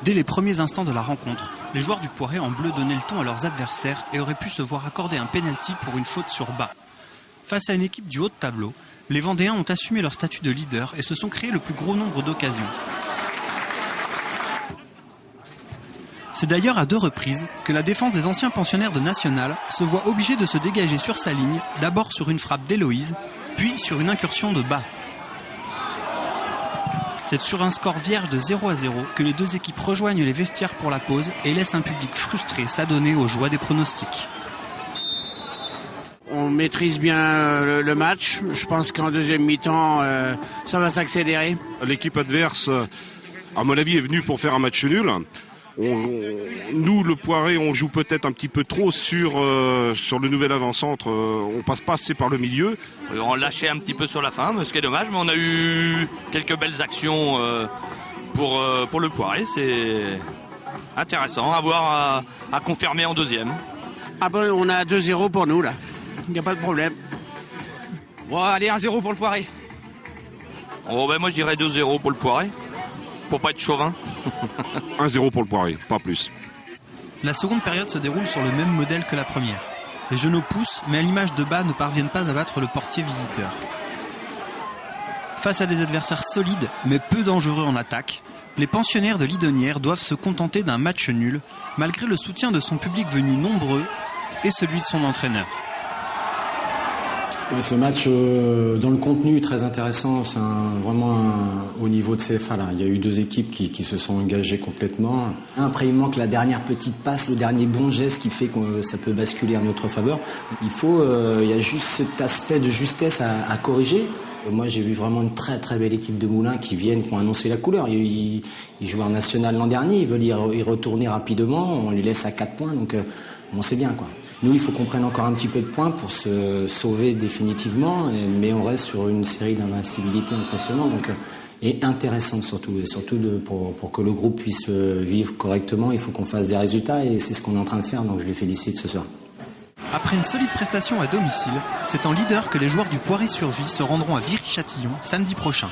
Dès les premiers instants de la rencontre, les joueurs du Poiré en bleu donnaient le ton à leurs adversaires et auraient pu se voir accorder un pénalty pour une faute sur bas. Face à une équipe du haut de tableau, les Vendéens ont assumé leur statut de leader et se sont créés le plus gros nombre d'occasions. C'est d'ailleurs à 2 reprises que la défense des anciens pensionnaires de National se voit obligée de se dégager sur sa ligne, d'abord sur une frappe d'Héloïse, puis sur une incursion de bas. C'est sur un score vierge de 0-0 que les deux équipes rejoignent les vestiaires pour la pause et laissent un public frustré s'adonner aux joies des pronostics. On maîtrise bien le match. Je pense qu'en deuxième mi-temps, ça va s'accélérer. L'équipe adverse, à mon avis, est venue pour faire un match nul. Nous, le Poiré, on joue peut-être un petit peu trop sur le nouvel avant-centre. On passe pas assez par le milieu. On lâchait un petit peu sur la fin, ce qui est dommage, mais on a eu quelques belles actions pour le Poiré. C'est intéressant à voir, à confirmer en deuxième. Ah ben, on a 2-0 pour nous, là. Il n'y a pas de problème. Bon, allez, 1-0 pour le Poiré. Oh, ben moi, je dirais 2-0 pour le Poiré, pour pas être chauvin. 1-0 pour le Poiré, pas plus. La seconde période se déroule sur le même modèle que la première. Les Genoux poussent, mais à l'image de bas ne parviennent pas à battre le portier visiteur. Face à des adversaires solides, mais peu dangereux en attaque, les pensionnaires de Lidonnière doivent se contenter d'un match nul, malgré le soutien de son public venu nombreux et celui de son entraîneur. Ce match, dans le contenu, très intéressant. C'est vraiment au niveau de CFA. Là. Il y a eu 2 équipes qui se sont engagées complètement. Après, il manque la dernière petite passe, le dernier bon geste qui fait que ça peut basculer en notre faveur. Il y a juste cet aspect de justesse à corriger. Moi, j'ai vu vraiment une très très belle équipe de Moulins qui ont annoncé la couleur. Ils jouaient en national l'an dernier, ils veulent y retourner rapidement. On les laisse à 4 points, donc on sait bien quoi. Nous, il faut qu'on prenne encore un petit peu de points pour se sauver définitivement, mais on reste sur une série d'invincibilité impressionnante et intéressante surtout. Et surtout pour que le groupe puisse vivre correctement, il faut qu'on fasse des résultats et c'est ce qu'on est en train de faire, donc je les félicite ce soir. Après une solide prestation à domicile, c'est en leader que les joueurs du Poiré Survie se rendront à Viry-Châtillon samedi prochain.